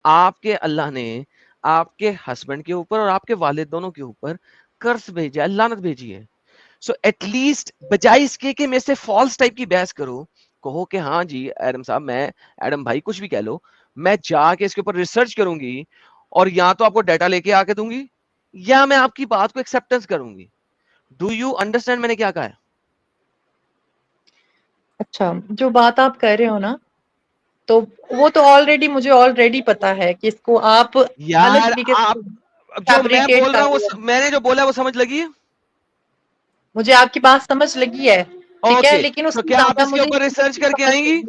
آپ کے اللہ نے آپ کے ہسبینڈ کے اوپر اور آپ کے والد دونوں کے اوپر قرض بھیجا ہے, لعنت بھیجی ہے. سو ایٹ لیسٹ بجائے اس کے کہ میں سے فالس ٹائپ کی بحث کروں, کہو کہ ہاں جی ایڈم صاحب, میں ایڈم بھائی کچھ بھی کہہ لو, میں جا کے اس کے اوپر ریسرچ کروں گی اور یا تو آپ کو ڈیٹا لے کے آ کے دوں گی یا میں آپ کی بات کو ایکسپٹنس کروں گی. ڈو یو انڈرسٹینڈ میں نے کیا کہا ہے؟ اچھا, جو بات آپ کہہ رہے ہو نا, تو وہ تو آلریڈی مجھے آلریڈی پتا ہے کہ اس کو آپ الگ یار طریقے آپ سے جو میں فیبریکیٹ بول رہا کر ہوں رہے ہیں. میں نے جو بولا وہ سمجھ لگی؟ مجھے آپ کی بات سمجھ لگی ہے, ٹھیک ہے, اوکے, لیکن اس تو سے کیا آپ زیادہ اس کے مجھے اوپر ریسرچ کر کے آئیں گی؟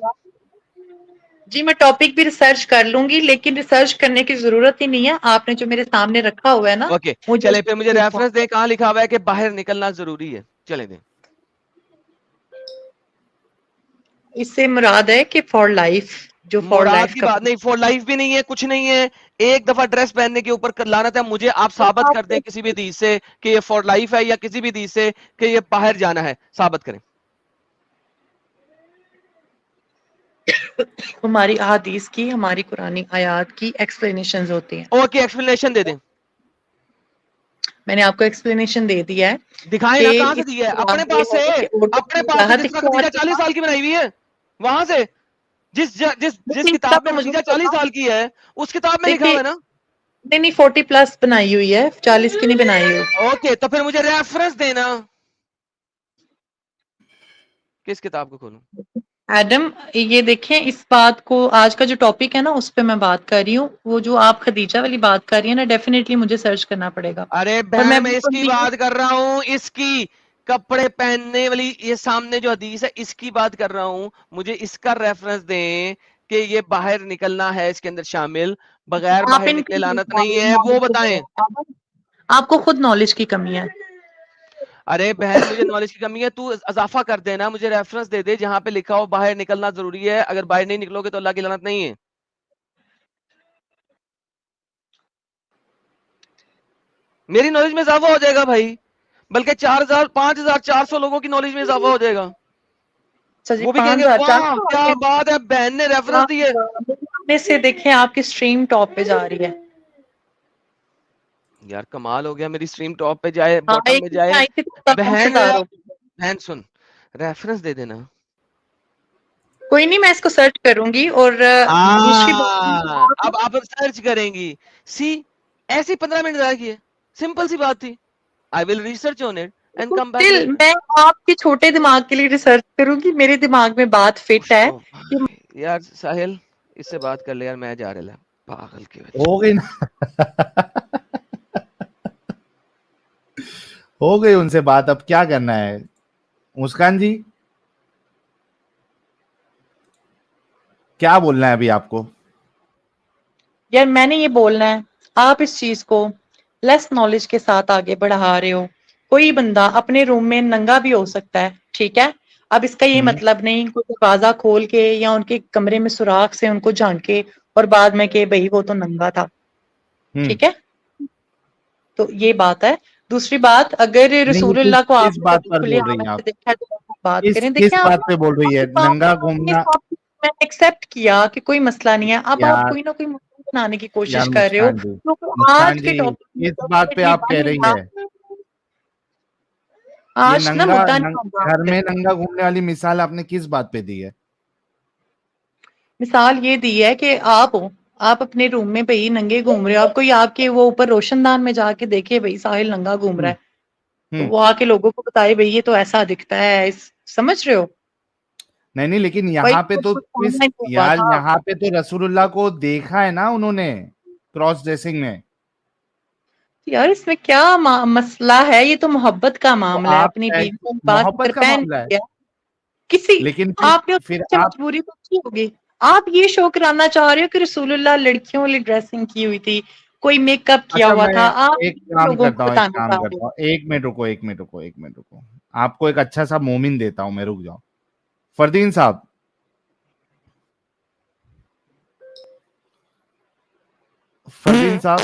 جی میں ٹاپک بھی ریسرچ کر لوں گی, لیکن ریسرچ کرنے کی ضرورت ہی نہیں ہے. آپ نے جو میرے سامنے رکھا ہوا ہے نا, اوکے مجھے چلے پھر مجھے ریفرنس دیں, کہاں لکھا ہوا ہے کہ باہر نکلنا ضروری ہے, چلے دیں. اس سے مراد ہے کہ فار لائف, جو فار مراد لائف کی کا بات نہیں, فور لائف بھی نہیں ہے, کچھ نہیں ہے. ایک دفعہ ڈریس پہننے کے اوپر لعنت ہے, مجھے آپ ثابت کر دیں کسی بھی حدیث سے کہ یہ فور لائف ہے, یا کسی بھی حدیث سے کہ یہ باہر جانا ہے, ثابت کریں. ہماری احادیث کی, ہماری قرآنی آیات کی ایکسپلینیشنز ہوتی ہیں. اوکے ایکسپلینیشن دے دیں. میں نے آپ کو ایکسپلینیشن دے دیا ہے دکھائیں کہ نا, کہاں سے اس دی ہے؟ سے اپنے مراد پاس یہ سے, ہے کہ عورتوں اپنے کی پاس سے, راحت جس میں ایک اور خدیجہ 40 سال کی بنائی ہوئی ہے, وہاں سے. جس نہیں کتاب تب میں مجھے خدیجہ نہیں 40 پتا. سال کی ہے اس کتاب میں لکھا دیکھیے ہوا ہے نا. نہیں 40+ بنائی ہوئی ہے, 40 کی نہیں بنائی ہوئی. اوکے تو پھر مجھے ریفرنس دینا, کس کتاب کو کھولوں؟ ایڈم یہ دیکھیں, اس بات کو, آج کا جو ٹاپک ہے نا اس پہ میں بات کر رہی ہوں. وہ جو آپ خدیجہ والی بات کر رہی ہیں نا, ڈیفینیٹلی مجھے سرچ کرنا پڑے گا. ارے اور بہن میں اس بالکل کی بھی بات کر رہا ہوں, اس کی کپڑے پہننے والی, یہ سامنے جو حدیث ہے اس کی بات کر رہا ہوں. مجھے اس کا ریفرنس دیں کہ یہ باہر نکلنا ہے اس کے اندر شامل, بغیر آپ باہر ان نکلے کی لعنت نہیں ہے, وہ بتائیں. آپ کو خود نالج کی کمی ہے. ارے بہن مجھے نالج کی کمی ہے, تو اضافہ کر دینا, مجھے ریفرنس دے دے جہاں پہ لکھا ہو باہر نکلنا ضروری ہے, اگر باہر نہیں نکلو گے تو اللہ کی لعنت نہیں ہے. میری نالج میں اضافہ ہو جائے گا بھائی, بلکہ 4000 5400 لوگوں کی نالج میں اضافہ ہو جائے گا. اچھا جی, وہ بھی کہیں گے 5400 واہ کیا بات ہے, بہن نے ریفرنس دی ہے. میں سے دیکھیں آپ کی سٹریم ٹاپ پہ جا رہی ہے. یار کمال ہو گیا, میری سٹریم ٹاپ پہ جائے ہاں باٹم ایک میں میں جائے. آئی تھی تو تب ہم بہن ستاروں پہ. بہن سن, ریفرنس دے دینا. کوئی نہیں, میں اس کو سرچ کروں گی. اور دوسری بات, اب آپ سرچ کریں گی, سی ایسی 15 منٹ ضائع کیے, سمپل سی بات تھی. I will research on it and come back till later. میں آپ کے چھوٹے دماغ کے لیے ریسرچ کروں گی, میرے دماغ میں بات فٹ ہے کہ یار ساحل اس سے بات کر لے یار, میں جا رہا پاگل کی وجہ. ہو گئی نا, ہو گئی ان سے بات, اب کیا کرنا ہے مسکان جی, کیا بولنا ہے ابھی آپ کو؟ یار میں نے یہ بولنا ہے, آپ اس چیز کو لیس نالج کے ساتھ آگے بڑھا رہے ہو. کوئی بندہ اپنے روم میں ننگا بھی ہو سکتا ہے, ٹھیک ہے. اب اس کا یہ مطلب نہیں کوئی دروازہ کھول کے یا ان کے کمرے میں سوراخ سے ان کو جھانکے اور بعد میں کہ بھائی وہ تو ننگا تھا, ٹھیک ہے. تو یہ بات ہے. دوسری بات, اگر نہیں, رسول یہ اللہ کو آپ کس نے بات کبھی پر کھلے بول عام رہی ہیں سے آپ؟ دیکھا ہے تو بات کریں. کس دیکھیں بات آپ پہ بول رہی ہے ننگا گھومنا؟ میں ایکسپٹ کیا کہ کوئی مسئلہ نہیں ہے. اب آپ یار کوئی نہ کوئی مسئلہ بنانے کی یار کوشش کر رہے ہو, مسکان جی, کیونکہ مسکان آج کے جی ٹاپک میں اس بات پہ ڈیفینیٹلی آپ کہہ بنے رہی گا. ہے یہ آج نا ننگا مدعا نہیں ہوگا گھر آپ میں پہ. ننگا گھومنے والی مثال آپ نے کس بات پہ دی ہے؟ مثال یہ دی ہے کہ آپ اپنے روم میں بھائی ننگے گھوم رہے ہو, آپ کوئی آپ کے وہ اوپر روشن دان میں جا کے دیکھے بھائی ساحل ننگا گھوم رہا ہے, تو وہ آ کے لوگوں کو بتائے بھائی یہ تو ایسا دکھتا ہے, سمجھ رہے ہو؟ نہیں لیکن بھائی یہاں پہ تو کچھ آن لائن ہوا یار تھا. یہاں پہ تو رسول اللہ کو دیکھا ہے نا انہوں نے کراس ڈریسنگ میں. یار اس میں کیا مسئلہ ہے, یہ تو محبت کا تو معاملہ ہے. آپ اپنی بیوی کو پاک محبت کر کا پہن معاملہ ہے, دیا کسی, لیکن آپ نے پھر سے آپ مجبوری تو کی ہوگی. آپ یہ شو کرانا چاہ رہے ہو کہ رسول اللہ لڑکیوں والی ڈریسنگ کی ہوئی تھی, کوئی میک اپ کیا اچھا ہوا میں تھا, آپ ایک کام لوگوں کرتا کو ہوں ایک بتانا کام چاہ رہے کرتا ہو. ہوں ایک منٹ رکو, آپ کو ایک اچھا سا مومن دیتا ہوں میں, رک جاؤ. فردین صاحب, فردین صاحب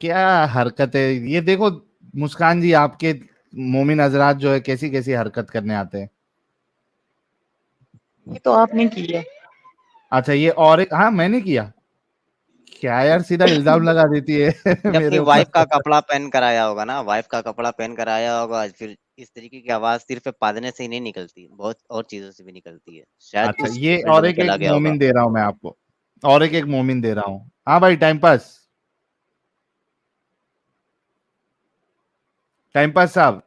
کیا حرکت ہے یہ, دیکھو مسکان جی آپ کے مومن حضرات جو ہے کیسی کیسی حرکت کرنے آتے ہیں. یہ تو آپ نے کی ہے. اچھا یہ اور ایک, ہاں میں نے کیا کیا یار, سیدھا الزام لگا دیتی ہے اپنی میرے وائف کا اوپر. کپڑا پہن کر آیا ہوگا نا, وائف کا کپڑا پہن کر آیا ہوگا, پھر اس طریقے کی آواز صرف پادنے سے ہی نہیں نکلتی, بہت اور چیزوں سے بھی نکلتی ہے, شاید اچھا اس یہ فیلڈ اور میں ایک چلا گیا ہوگا. مومن دے رہا ہوں میں آپ کو, اور ایک مومن دے رہا ہوں. ہاں بھائی ٹائم پاس, ٹائم پاس صاحب,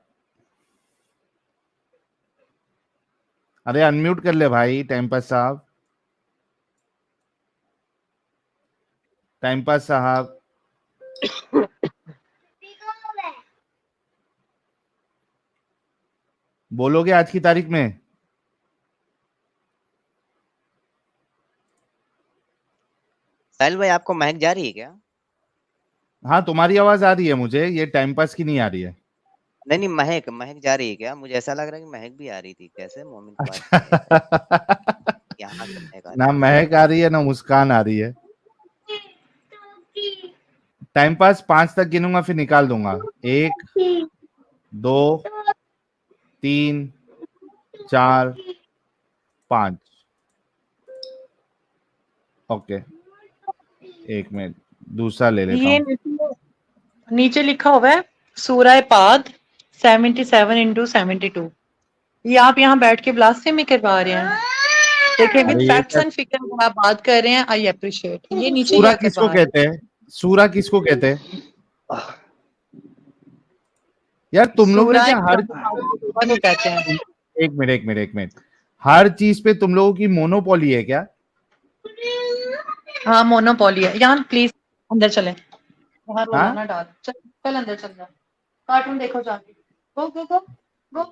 ارے انمیوٹ کر لے بھائی ٹائم پاس صاحب. ٹائم پاس صاحب بولو گے آج کی تاریخ میں؟ ساحل بھائی آپ کو مہک جا رہی ہے کیا؟ ہاں تمہاری آواز آ رہی ہے مجھے, یہ ٹائم پاس کی نہیں آ رہی ہے. نہیں مہک جا رہی ہے کیا؟ مجھے ایسا لگ رہا ہے کہ مہک بھی آ رہی تھی, کیسے مومن کی بات اچھا کر رہے ہیں, یہاں سے مہک آ رہی نہ ہے. مہک آ رہی ہے نہ مسکان آ رہی ہے. ٹائم پاس 5 تک گنوں گا پھر نکال دوں گا. 1 2 3 4 5. اوکے ایک منٹ دوسرا لے لیتا یہ ہوں. نیچے لکھا ہوا ہے سورہ پاد 77:72. یہ آپ یہاں بیٹھ کے بلاسٹ میں کروا رہے ہیں؟ دیکھیں ود ارے یہ فیکٹس اینڈ فگر آپ بات کر رہے ہیں, آئی اپریشیٹ. یہ نیچے سورہ کیا کس کو کروا رہے کہتے ہیں؟ سورہ کس کو کہتے ہیں یار ہیں؟ تم لوگوں نے سورہ کیا ہر کو کہتے ہیں. ایک منٹ ہر چیز پہ تم لوگوں کی مونوپولی ہے کیا؟ ہاں مونوپولی ہے. یہاں پلیز اندر چلیں, وہاں ہاں رولانا ڈال, چل اندر چل جا, کارٹون دیکھو جا کے, گو گو گو گو.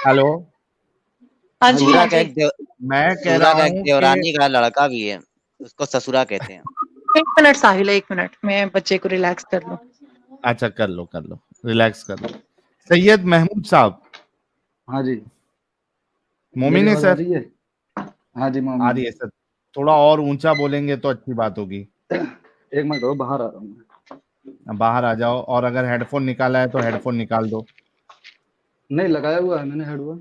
ہلو ہاں جی سورا ہاں کا جی. میں کہہ سورا رہا کا ایک ہوں کہ دیورانی کا لڑکا بھی ہے, اس کو سسورا کہتے ہیں. 1 منٹ ساحل, 1 منٹ میں بچے کو ریلیکس کر لوں. اچھا کر لو ریلیکس کر لو. سید محمود صاحب ہاں جی میری مومن ہے آواز آ سر؟ رہی ہے؟ ہاں جی آ مومن. رہی ہے سر, تھوڑا اور اونچا بولیں گے تو اچھی بات ہوگی. 1 منٹ ہو, باہر آ رہا ہوں میں. باہر آ جاؤ, اور اگر ہیڈ فون نکالا ہے تو ہیڈ فون نکال دو. نہیں لگایا ہوا ہے میں نے ہیڈ فون.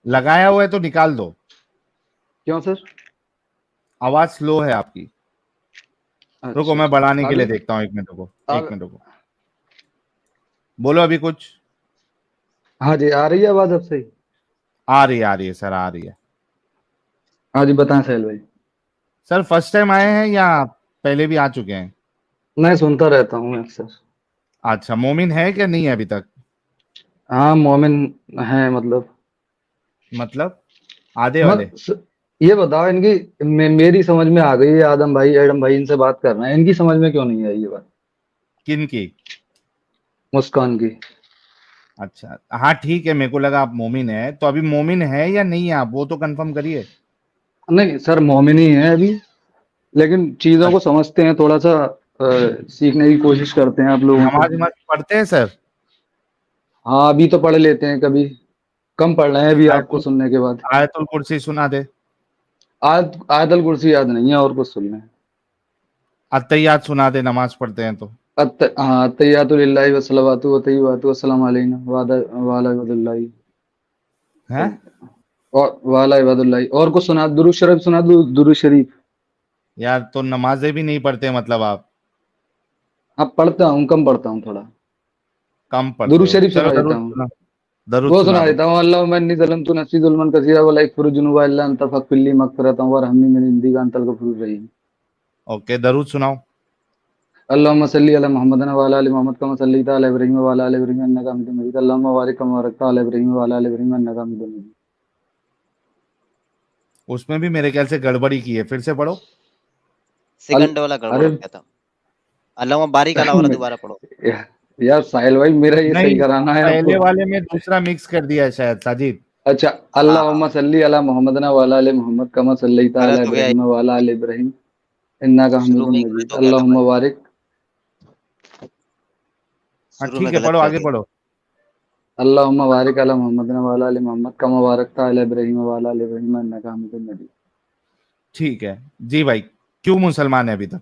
لگایا ہوا ہے تو نکال دو, کیوں سر؟ آواز سلو ہے آپ کی. رکو اچھا میں بڑھانے آ کے لیے گئی دیکھتا ہوں, آ ایک منٹ رکو. بولو ابھی کچھ. ہاں جی آ رہی ہے آواز اب صحیح؟ آ رہی ہے سر, آ رہی ہے. ہاں جی بتائیں سہیل بھائی. سر فرسٹ ٹائم آئے ہیں یا پہلے بھی آ چکے ہیں؟ میں سنتا رہتا ہوں اکثر. اچھا مومن ہے کہ نہیں ہے ابھی تک؟ ہاں مومن ہے مطلب آدھے والے. یہ بتاؤ ان کی میری سمجھ میں آ گئی ہے, آدم بھائی ایڈم بھائی ان سے بات کرنا ہے, ان کی سمجھ میں کیوں نہیں آئی یہ بات؟ کن کی؟ مسکان کی. اچھا ہاں ٹھیک ہے, میرے کو لگا آپ مومن ہے, تو ابھی مومن ہے یا نہیں ہے آپ وہ تو کنفرم کریے. نہیں سر مومن ہی ہے ابھی, لیکن چیزوں کو سمجھتے ہیں, تھوڑا سا سیکھنے کی کوشش کرتے ہیں آپ لوگوں سے. نماز پڑھتے ہیں سر؟ ہاں ابھی تو پڑھ لیتے ہیں, کبھی کم پڑھ رہے ہیں ابھی آپ کو سننے کے بعد. آیت الکرسی سنا دے. آیت الکرسی یاد نہیں ہے, اور کچھ سننا ہے. التحیات سنا دے, نماز پڑھتے ہیں تو. ہاں التحیات للہ والصلوات والطیبات والسلام علینا وعلی عباد اللہ ہیں وعلی عباد اللہ. اور کچھ سنا, درود شریف سنا دو, درود شریف. یار تو نمازیں بھی نہیں پڑھتے مطلب آپ؟ اب پڑھتا ہوں, کم پڑھتا ہوں تھوڑا. کم پڑھتے درود ہو, شریف چلو سنا دیتا درود ہوں. سنا, درود وہ سنا سنا دو. دیتا ہوں, اللہم انی ظلمت نفسی ظلما کثیرا ولا یغفر الذنوب الا انت فاغفر لی مغفرۃ وارحمنی من عندک انت الغفور الرحیم. اوکے درود سناؤ. اللهم صل على محمد وعلى ال محمد كما صليت على ابراهيم وعلى ال ابراهيم انك حميد مجيد. اللهم بارك كما باركت على ابراهيم وعلى ال ابراهيم انك حميد مجيد. اس میں بھی میرے خیال سے گڑبڑی کی ہے, پھر سے پڑھو. سیکنڈ والا گڑبڑ ارے ہو گیا تھا. اللہم بارک علی والا دوبارہ پڑھو. یار ساحل بھائی میرا یہ صحیح نہیں کرانا ہے آپ پہلے کو. والے میں دوسرا مکس کر دیا ہے شاید ساجد. اچھا ہاں اللهم صل على محمد وعلى ال محمد كما صليت على غلط ہو گیا, ابراهيم وعلى ال ابراهيم انك شروع حميد میں ہی مجيد. غلط ہو گیا تھا اللهم بھائی, بارك. ہاں شروع میں ٹھیک ہے, غلط پڑھو کر آگے دیا. پڑھو. اللهم بارك على محمد وعلى ال محمد كما باركت على ابراهيم وعلى ال ابراهيم انك حميد مجيد. ٹھیک ہے جی بھائی, کیوں مسلمان ہے ابھی تک؟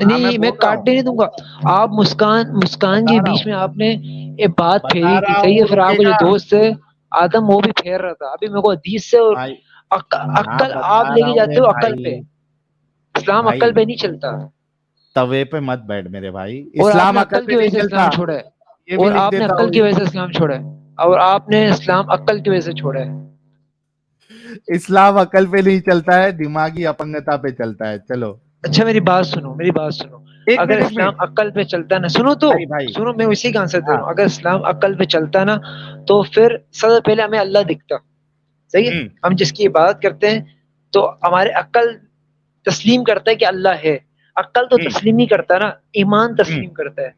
نہیں میں کاٹنے نہیں دوں گا. آپ مسکان کے بیچ میں آپ نے ایک بات پھیری تھی, صحیح ہے, پھر آپ کا جو دوست ہے آدم وہ بھی پھیر رہا تھا. ابھی میرے کو حدیث سے اور عقل آپ لے کے جاتے ہو عقل پہ, اسلام عقل پہ نہیں چلتا. توے پہ مت بیٹھ میرے بھائی, اور آپ اسلام نے عقل عقل پہ کی وجہ نہیں سے چلتا, اسلام چھوڑا ہے, یہ بھی اور لکھ آپ نے دیتا عقل ہوں. کی وجہ سے اسلام چھوڑا ہے, اور آپ نے اسلام عقل کی وجہ سے چھوڑا ہے. اسلام عقل پہ نہیں چلتا ہے, دماغی اپنگتا پہ چلتا ہے. چلو اچھا میری بات سنو, میری بات سنو. ایک اگر منٹ اسلام عقل پہ چلتا نا, سنو تو بھائی سنو, میں اسی کا آنسر دے ہاں رہا ہوں. اگر اسلام عقل پہ چلتا نا تو پھر سب سے پہلے ہمیں اللہ دکھتا, صحیح ہے. ہم جس کی عبادت کرتے ہیں تو ہمارے عقل تسلیم کرتا ہے کہ اللہ ہے. عقل تو تسلیم نہیں کرتا نا, ایمان تسلیم کرتا ہے.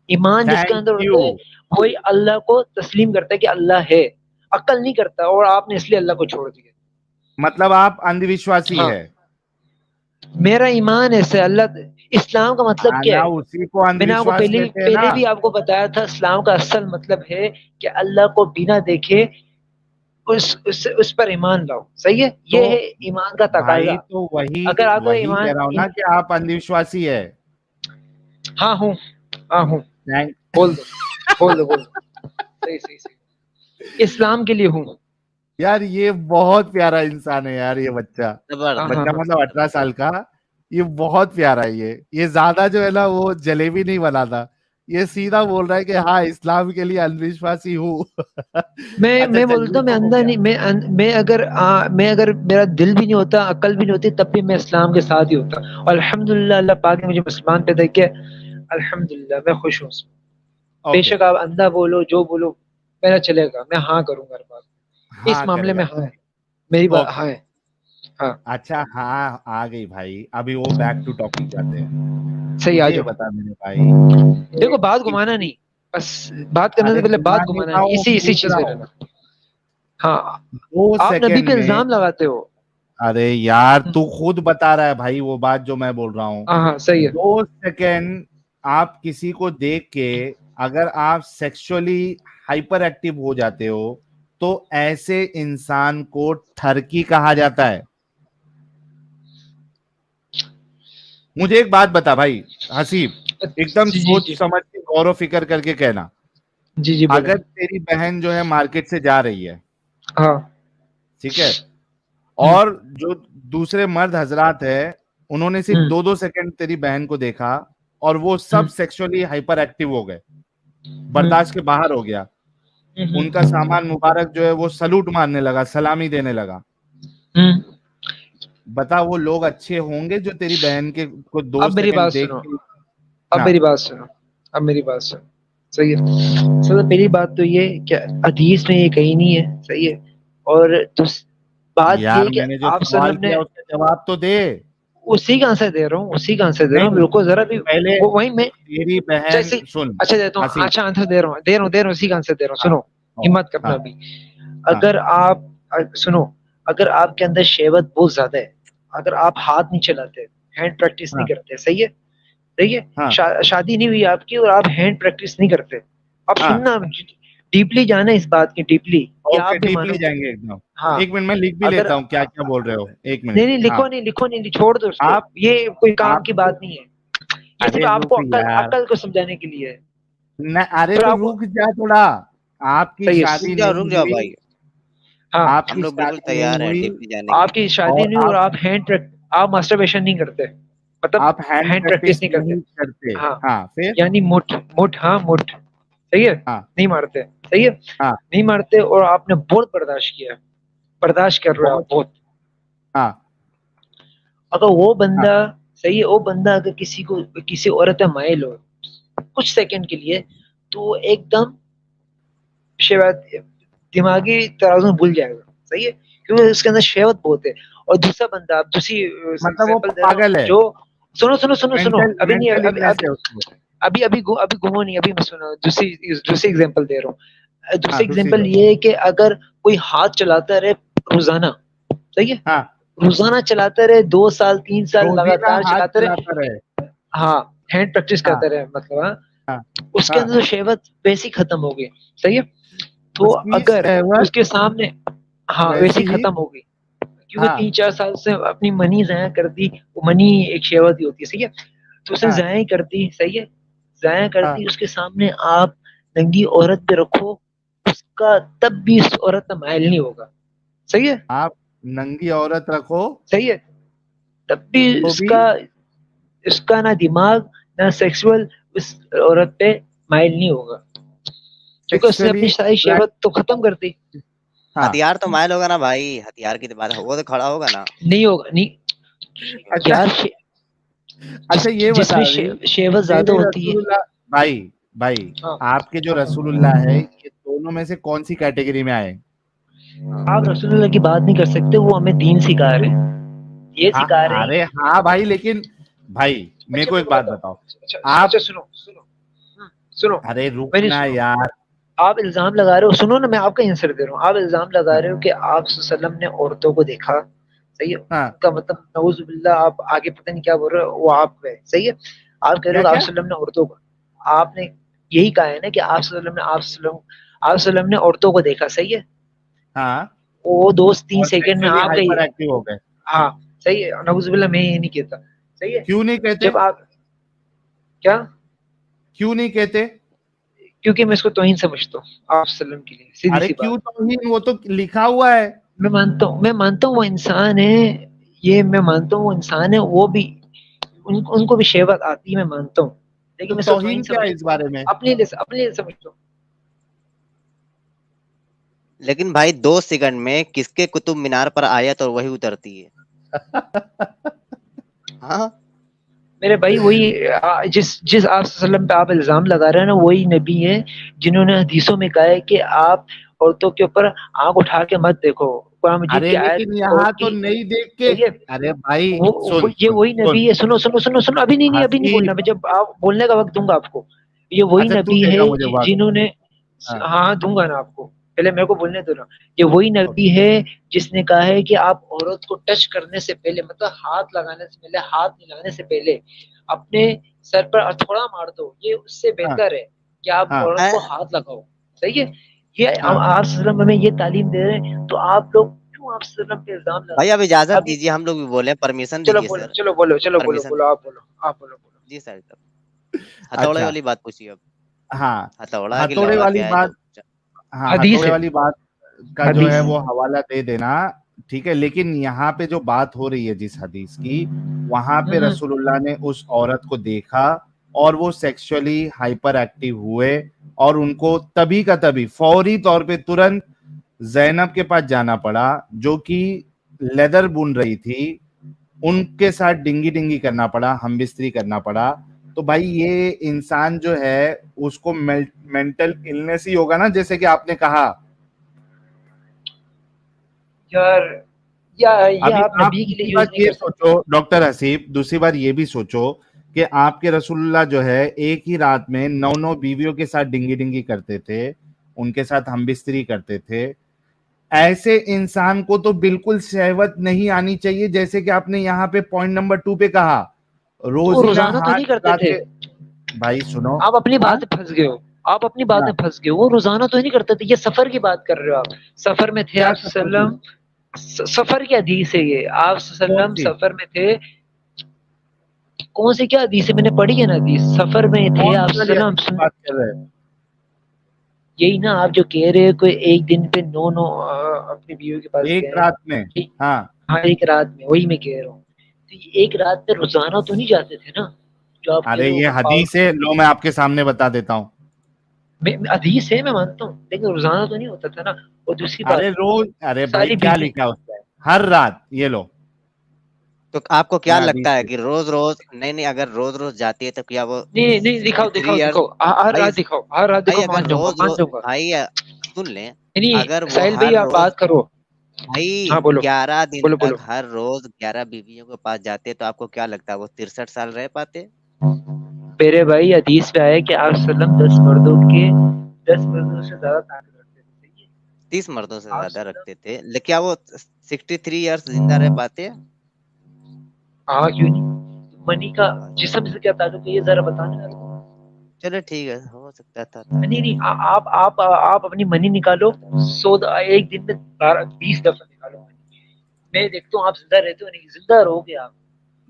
ایمان جس کے تھینک اندر یو. ہوتا ہے وہی اللہ کو تسلیم کرتا ہے کہ اللہ ہے. عقل نہیں کرتا, اور آپ نے اس لیے اللہ کو چھوڑ دیا. مطلب آپ اندھ وشواسی ہاں, ہے. میرا ایمان ایسے اللہ. اسلام کا مطلب کیا ہے؟ اسی کو اندھ میں نے آپ کو وشواس کہتے ہیں نا. پہلے بھی آپ کو بتایا تھا, اسلام کا اصل مطلب ہے کہ اللہ کو بنا دیکھے اس پر ایمان لاؤ, صحیح ہے. یہ ہے ایمان کا تقاضا. بھائی تو اگر آپ کو وہی ایمان, کہہ رہا ہوں نا کہ آپ اندھ وشواسی ہے. ہاں ہوں, ہاں ہوں, بول دو بول دو بول دو, صحیح صحیح صحیح, اسلام کے لیے ہوں. یار یہ بہت پیارا انسان ہے یار, یہ بچہ مطلب 18 سال کا, یہ بہت پیارا ہے. یہ زیادہ جو ہے نا وہ جلیبی نہیں بناتا, یہ سیدھا بول رہا ہے کہ ہاں اسلام کے لیے اندھ وشواسی ہوں. میں بولتا ہوں میں اندھا نہیں, میں اگر میرا دل بھی نہیں ہوتا, عقل بھی نہیں ہوتی, تب بھی میں اسلام کے ساتھ ہی ہوتا. اور الحمدللہ اللہ پاک نے مجھے مسلمان پیدا کیا, الحمدللہ میں خوش ہوں اس میں. بے شک آپ اندھا بولو جو بولو میرا چلے گا, میں ہاں کروں گا ہر بات. اس معاملے میں ہاں ہے میری بات, ہاں ہے. ہاں اچھا ہاں آ گئی بھائی. ابھی وہ بیک ٹو ٹاپک جاتے ہیں. صحیح, آ مجھے جاؤ. بتا میرے بھائی, دیکھو بات گھمانا نہیں, بس بات کرنے سے پہلے بات گھمانا نہیں, اسی چیز پہ رہنا. ہاں, آپ نبی پہ الزام لگاتے ہو. ارے یار تو خود بتا رہا ہے بھائی وہ بات جو میں بول رہا ہوں. ہاں صحیح ہے. 2 سیکنڈ آپ کسی کو دیکھ کے اگر آپ سیکسولی ہائپر ایکٹیو ہو جاتے ہو تو ایسے انسان کو ٹھرکی کہا جاتا ہے. مجھے ایک بات بتا بھائی حسیب, ایک دم سوچ سمجھ کے غور و فکر کر کے کہنا. جی اگر تیری بہن جو ہے مارکیٹ سے جا رہی ہے, ہاں ٹھیک ہے, اور جو دوسرے مرد حضرات ہے انہوں نے صرف 2 سیکنڈ تیری بہن کو دیکھا اور وہ سب سیکسولی ہائپر ایکٹیو ہو گئے, برداشت کے باہر ہو گیا, ان کا سامان مبارک جو ہے وہ سلوٹ مارنے لگا, سلامی دینے لگا. بتا وہ لوگ اچھے ہوں گے جو تیری بہن کے کو 2 اب میری سیکنڈ بات دیکھ سنو, کے. اب میری بات سنو, اب میری بات سنو, صحیح ہے. سر پہلی بات تو یہ کہ حدیث میں یہ کہیں نہیں ہے, صحیح ہے. اور بات یار یہ کہ میں نے جو آپ سوال وسلم نے, کیا اس کا جواب تو دے. اسی کا آنسر دے رہا ہوں, اسی کا آنسر دے رہا ہوں. رکو ذرا بھی, پہلے وہیں میں تیری بہن سن. اچھا دیتا ہوں, اچھا آنسر دے رہا ہوں, اسی کا آنسر دے رہا ہوں. سنو, ہمت کرنا ابھی. اگر آپ سنو, اگر آپ کے اندر شہوت بہت زیادہ ہے, اگر آپ ہاتھ نہیں چلاتے, ہینڈ پریکٹس نہیں کرتے, صحیح ہے, صحیح ہے, شادی نہیں ہوئی آپ کی اور آپ ہینڈ پریکٹس نہیں کرتے, آپ سننا, ڈیپلی جانا اس بات کی, ڈیپلی, یہ آپ بھی مانو. جائیں گے ایک دم. ہاں, ایک منٹ میں لکھ بھی لیتا ہوں کیا کیا بول رہے ہو. ایک منٹ. نہیں لکھو نہیں, چھوڑ دو اس کو, آپ یہ کوئی کام کی بات نہیں ہے. یہ صرف آپ کو یار عقل کو سمجھانے کے لیے ہے. ارے تو رک جا تھوڑا. آپ کی شادی نہیں رک جاؤ ہوئی, بھائی, ہاں آپ ہم کی لوگ بالکل شادی نہیں تیار ہیں ہوئی, ڈپٹی جانے کے آپ لیے. کی شادی نہیں اور آپ ماسٹربیشن نہیں کرتے, مطلب آپ ہینڈ پریکٹس نہیں کرتے. ہاں پھر یعنی مٹھ, صحیح ہے, ہاں نہیں مارتے, صحیح ہے, ہاں نہیں مارتے, اور آپ نے بہت برداشت کیا, برداشت کر رہے ہو آپ بہت. ہاں اگر وہ بندہ, صحیح ہے, وہ بندہ اگر کسی عورت پہ مائل ہو کچھ سیکنڈ کے لیے, تو ایک دم دماغی ترازو بھول جائے گا, صحیح ہے, کیونکہ اس کے اندر شہوت بہت ہے. اور دوسرا بندہ, آپ دوسری مطلب وہ ایگزامپل دے رہا ہوں, پاگل ہے, جو سنو, ابھی مینٹل نہیں, النس ہے اس کو. ابھی گھومو نہیں, ابھی میں سنا دوسری ایگزامپل دے رہا ہوں. ہاں دوسری دوسری ایگزامپل بات. یہ ہے کہ اگر کوئی ہاتھ چلاتا رہے روزانہ, صحیح ہے, ہاں روزانہ چلاتا رہے 2 سال 3 سال روزینہ لگاتار ہاتھ چلاتے رہے, چلاتا رہے. ہاں ہینڈ پریکٹس ہاں کرتے رہے, مطلب ہاں اس کے ہاں اندر شہوت ویسی ختم ہو گئی, صحیح ہے. تو اس کی اگر اس شہوت کے سامنے, ہاں ویسی ویسی ہی. ختم ہو گئی, کیونکہ ہاں 3-4 سال سے اپنی منی ضائع کر دی, وہ منی ایک شہوت ہی ہوتی ہے, صحیح ہے. تو اسے ہاں ضائع کر دی، صحیح ہے، ضائع کر ہاں دی، اس کے سامنے آپ ننگی عورت پہ رکھو، اس کا تب بھی اس عورت میں مائل نہیں ہوگا، صحیح ہے، آپ ننگی عورت رکھو صحیح ہے، تب بھی تو اس بھی کا نہ دماغ نہ سیکسول اس عورت پہ مائل نہیں ہوگا، کیونکہ اس نے اپنی سیکسولی ساری شہوت تو ختم کر دی. ہاں ہتھیار تو مائل ہوگا نا بھائی، ہتھیار کی بات ہے، وہ تو کھڑا ہوگا نا. نہیں ہوگا، نہیں اچھا یار، اچھا یہ جس بتا میں ابھی شہوت زیادہ میرے ہوتی رسول ہے. اللہ بھائی ہاں، آپ کے جو رسول اللہ ہے یہ دونوں میں سے کون سی کیٹیگری میں آئے؟ آپ رسول اللہ کی بات نہیں کر سکتے، وہ ہمیں دین سکھا رہے ہیں، یہ ہاں سکھا رہے ہیں. ارے ہاں بھائی، لیکن بھائی میرے اچھا کو میں ایک بات بتاؤں، بتاؤ اچھا آپ. سنو ارے میری رکنا سنو، یار. آپ الزام لگا رہے ہو، سنو نا، میں آپ کا آنسر دے رہا ہوں. آپ الزام لگا رہے ہو کہ آپ صلی اللہ علیہ وسلم نے عورتوں کو دیکھا، صحیح ہے، ہاں ان کا مطلب نعوذ باللہ آپ آگے پتہ نہیں کیا بول رہے ہو، وہ آپ ہے، صحیح ہے، آپ کہہ رہے کیا ہو آپ کیا صلی اللہ علیہ وسلم نے عورتوں کو، آپ نے یہی کہا ہے نا کہ آپ صلی اللہ علیہ وسلم نے آپ صلی اللہ علیہ وسلم نے عورتوں کو دیکھا، صحیح ہے، ہاں وہ دوست 3 اور سیکنڈ میں سیکسولی آپ گئی. ہائپر ایکٹیو ہو گئے. ہاں صحیح ہے، نعوذ باللہ میں یہ نہیں کہتا، صحیح ہے، کیوں نہیں کہتے؟ جب آپ کیا، کیوں نہیں کہتے؟ کیونکہ میں اس کو توہین سمجھتا ہوں آپ صلی اللہ علیہ وسلم کے لیے، سیدھی ارے سی بات. کیوں توہین، وہ تو لکھا ہوا ہے. میں مانتا ہوں وہ انسان ہے، یہ میں مانتا ہوں وہ انسان ہے، وہ بھی ان کو بھی شہوت آتی ہے، میں مانتا ہوں، لیکن تو میں اس کو توہین توہین کیا ہے اس سمجھتا ہوں، بارے میں؟ اپنے لیے سمجھتا ہوں. لیکن بھائی 2 سیکنڈ میں کس کے قطب مینار پر آیت اور وہی اترتی ہے؟ ہاں میرے بھائی وہی جس آپ صلی اللہ علیہ وسلم پہ آپ الزام لگا رہے ہیں نا، وہی نبی ہے جنہوں نے حدیثوں میں کہا ہے کہ آپ عورتوں کے اوپر آنکھ اٹھا کے مت دیکھو. قرآن مجید ارے کی آیت لیکن یہاں عورت تو کی، نہیں دیکھ کے. صحیح ہے، ارے بھائی سن یہ سن وہی سن نبی ہے. سنو ابھی نہیں بولنا، حسیب. میں جب آپ بولنے کا وقت دوں گا آپ کو. یہ وہی اچھا تو نبی دے ہے گا مجھے وقت. جنہوں نے، ہاں ہاں دوں گا نا آپ کو، پہلے میرے کو بولنے دو نا. یہ وہی نبی ہے جس نے کہا ہے کہ آپ عورت کو ٹچ کرنے سے پہلے، مطلب ہاتھ لگانے سے پہلے، ہاتھ ملانے سے پہلے اپنے سر پر تھوڑا مار دو، یہ اس سے ہاں بہتر ہے کہ آپ ہاں عورت کو ہاتھ لگاؤ، صحیح ہے. یہ ہاں آپ صلی اللہ علیہ وسلم ہمیں یہ تعلیم دے رہے ہیں، تو آپ لوگ کیوں آپ صلی اللہ علیہ وسلم پہ الزام لگا بھائی، رہے اب ہیں؟ اجازت ابھی دیجیے، ہم لوگ بھی بولیں، پرمیشن چلو دیجیے بولو، سر، چلو پرمیشن بولو، دیجیے. آپ بولو. جی سر، ہتھوڑے اچھا والی بات پوچھیے اب. ہاں ہتھوڑا کی ہتھوڑے لوڑا والی کیا ہے بات. جو. ہاں حدیث ہتھوڑے ہے، والی بات کا جو ہے حدیث. وہ حوالہ دے دینا. ٹھیک ہے، لیکن یہاں پہ جو بات ہو رہی ہے جس حدیث کی، وہاں پہ رسول اللہ نے اس عورت کو دیکھا اور وہ سیکسولی ہائپر ایکٹیو ہوئے، اور ان کو تبھی کا تبھی فوری طور پہ ترنت زینب کے پاس جانا پڑا جو کہ لیدر بن رہی تھی، ان کے ساتھ ڈنگی ڈنگی کرنا پڑا، ہم بستری کرنا پڑا. تو بھائی یہ انسان جو ہے اس کو مینٹل النس ہی ہوگا نا، جیسے کہ آپ نے کہا. یار یہ ابھی آپ آپ نبی کے لیے دوسری یوز بات نہیں یہ کر سکتے. سوچو ڈاکٹر حسیب، دوسری بات یہ بھی سوچو کہ آپ کے رسول اللہ جو ہے ایک ہی رات میں 9 بیویوں کے ساتھ ڈنگی ڈنگی کرتے تھے، ان کے ساتھ ہم بستری کرتے تھے. ایسے انسان کو تو بالکل شہوت نہیں آنی چاہیے، جیسے کہ آپ نے یہاں پہ پوائنٹ نمبر 2 پہ کہا تو وہ روزینہ روزانہ تو نہیں ہاتھ کرتے لگا تھے، کے. بھائی سنو. آپ اپنی ہاں بات میں پھنس گئے ہو، آپ اپنی بات ہاں میں پھنس گئے ہو. وہ روزانہ تو نہیں کرتے تھے، یہ سفر کی بات کر رہے ہو آپ. سفر میں تھے کیا آپ صلی سفر اللہ کی؟ علیہ وسلم، سفر کی حدیث ہے یہ. آپ صلی اللہ کون علیہ سی وسلم سفر میں تھے. کون سی کیا حدیث ہے، میں نے پڑھی ہے نا حدیث. سفر میں تھے کون آپ سی صلی والی اللہ حدیث علیہ کی وسلم، بات کر رہے ہیں؟ یہی نا آپ جو کہہ رہے ہیں، کوئی ایک دن پہ 9 اپنی بیوی کے پاس ایک گئے. رات میں. ٹھیک، ہاں ہاں ایک رات میں، وہی میں کہہ رہا ہوں. تو یہ ایک رات میں روزانہ تو نہیں جاتے تھے نا، جو آپ کہہ ارے رہے یہ ہو. حدیث ہے، لو میں آپ کے سامنے بتا دیتا ہوں. حدیث ہے میں مانتا ہوں، لیکن روزانہ تو نہیں ہوتا تھا نا. اور دوسری بات، ارے روز، ارے بھائی ساری کیا بیوی، لکھا ہے اس پہ؟ ہر رات. یہ لو تو آپ کو کیا میں حدیث لگتا ہے پہ. کہ روز روز نہیں، اگر روز روز جاتی ہے تو کیا وہ نہیں 63 ایئرس؟ دکھاؤ، ہر بھائی رات دکھاؤ، ہر رات بھائی دکھاؤ، اگر مان جاؤں گا، روز مان روز جاؤں گا. بھائی سن لیں، نہیں اگر وہ ساحل ہر بھائی آپ روز بات کرو. بھائی ہاں بولو 11 دن بولو بولو. تک ہر روز 11 بیویوں کے پاس جاتے تو آپ کو کیا لگتا ہے وہ 63 سال رہ پاتے؟ میرے بھائی حدیث پہ آئے کہ آپ صلی اللہ علیہ وسلم 10 مردوں سے زیادہ طاقت رکھتے تھے. 30 مردوں سے آپ زیادہ صلی اللہ، رکھتے تھے، لیکن کیا وہ 63 ایئرس زندہ رہ پاتے؟ ہاں کیوں نہیں. منی کا جسم سے کیا تعلق ہے یہ ذرا بتانا. چلو ٹھیک ہے، ہو سکتا تھا. نہیں آپ اپنی منی نکالو. ایک دن میں 20 دفعہ نکالو منی. میں دیکھتا ہوں آپ زندہ رہتے ہو نہیں، زندہ رہو گے آپ.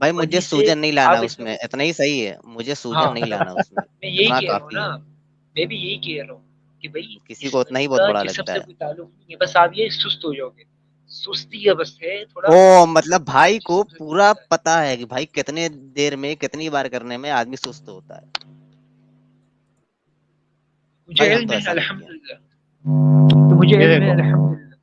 بھائی مجھے وجہ سے سوجن نہیں لانا آپ اس میں، اتنا ہی صحیح ہے، مجھے ہاں سوجن نہیں لانا اس میں، میں یہی اتنا کہہ رہا ہوں کافی نا، ہے، میں بھی یہی کہہ رہا ہوں کہ بھائی کسی اس کو اتنا ہی بہت کا بڑا جسم لگتا سے ہے۔ کوئی تعلق نہیں ہے، بس آپ یہ سست ہو جاؤ گے، سستی ہے بس ہے تھوڑا، او مطلب بھائی کو جسم سے کوئی پورا ہوتا ہے۔ پتا ہے کہ بھائی کتنے دیر میں کتنی بار کرنے میں آدمی سست ہوتا ہے، مجھے بھائی ہم علم تو ہے ایسا نہیں ہے۔ الحمدللہ، تو مجھے یہ علم ہے دیکھو الحمدللہ۔